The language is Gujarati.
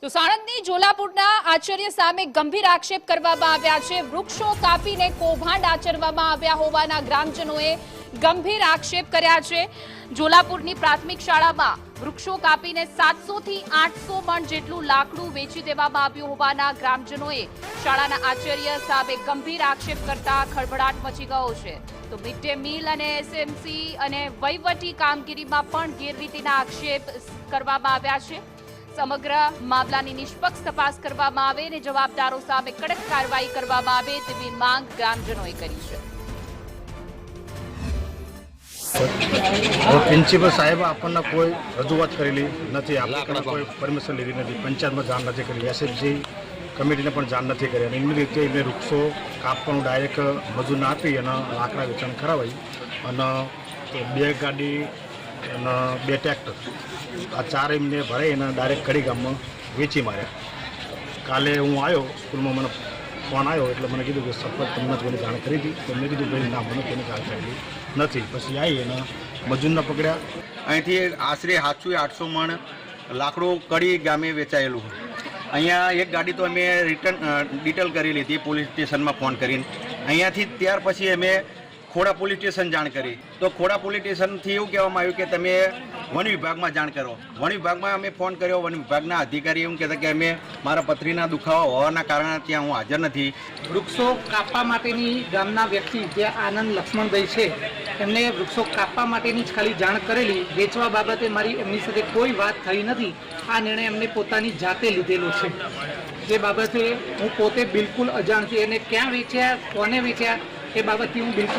તો સાણંદની જોલાપુરના આચાર્ય સામે ગંભીર આક્ષેપ કરવામાં આવ્યા છે। વૃક્ષો કાપીને કૌભાંડ આચરવામાં આવ્યા હોવાના ગ્રામજનોએ ગંભીર આક્ષેપ કર્યા છે। જોલાપુરની પ્રાથમિક શાળામાં વૃક્ષો કાપીને 700 થી 800 મણ જેટલું લાકડું વેચી દેવામાં આવ્યું હોવાના ગ્રામજનોએ શાળાના આચાર્ય સામે ગંભીર આક્ષેપ કરતા ખળભળાટ મચી ગયો છે। તો મિડ ડે મીલ અને એસએમસી અને વહીવટી કામગીરીમાં પણ ગેરરીતિના આક્ષેપ કરવામાં આવ્યા છે। સમગ્ર મામલાની નિષ્પક્ષ તપાસ કરવામાં આવે અને જવાબદારો સામે કડક કાર્યવાહી કરવામાં આવે તેવી માંગ ગ્રામજનોએ કરી છે। પ્રિન્સિપલ સાહેબ આપણને કોઈ રજૂઆત કરેલી નથી, આપણે કોઈ પરમિશન લીધી નથી, પંચાયતમાં જાણ નથી કરી, એસએફજી કમિટીને પણ જાણ નથી કરી અને એમની રીતે એમને વૃક્ષો કાપવાનું ડાયરેક્ટ મજૂરને આપી અને લાકડા વેચાણ કરાવાય અને 2 ગાડી અને 2 ટ્રેક્ટર આ 4 એમને ભરાઈ અને ડાયરેક્ટ કડી ગામમાં વેચી માર્યા। કાલે હું આવ્યો સ્કૂલમાં, મને ફોન આવ્યો એટલે મને કીધું કે સફળ તમને કોઈને જાણ કરી હતી, તો મેં કીધું ભાઈ ના, મને કોઈને જાણ કરેલી નથી। પછી આવી અને મજૂરને પકડ્યા। અહીંથી આશરે 700-800 મણ લાકડું કડી ગામે વેચાયેલું। અહીંયા એક ગાડી તો અમે ડિટેલ કરી લીધી પોલીસ સ્ટેશનમાં ફોન કરીને। અહીંયાથી ત્યાર પછી અમે ખોડા પોલીસ સ્ટેશન જાણ કરી, તો ખોડા પોલીસ સ્ટેશનથી એવું કહેવામાં આવ્યું કે તમે વન વિભાગમાં જાણ કરો। વન વિભાગમાં અમે ફોન કર્યો, વન વિભાગના અધિકારી એવું કહેતા કે અમે મારા પથરીના દુખાવા હોવાના કારણે ત્યાં હું હાજર નથી। વૃક્ષો કાપવા માટેની ગામના વ્યક્તિ જે આનંદ લક્ષ્મણભાઈ છે એમને વૃક્ષો કાપવા માટેની જ ખાલી જાણ કરેલી, વેચવા બાબતે મારી એમની સાથે કોઈ વાત થઈ નથી। આ નિર્ણય એમને પોતાની જાતે લીધેલો છે, જે બાબતે હું પોતે બિલકુલ અજાણ છું। એને ક્યાં વેચ્યા, કોને વેચ્યા એ બાબતથી હું બિલકુલ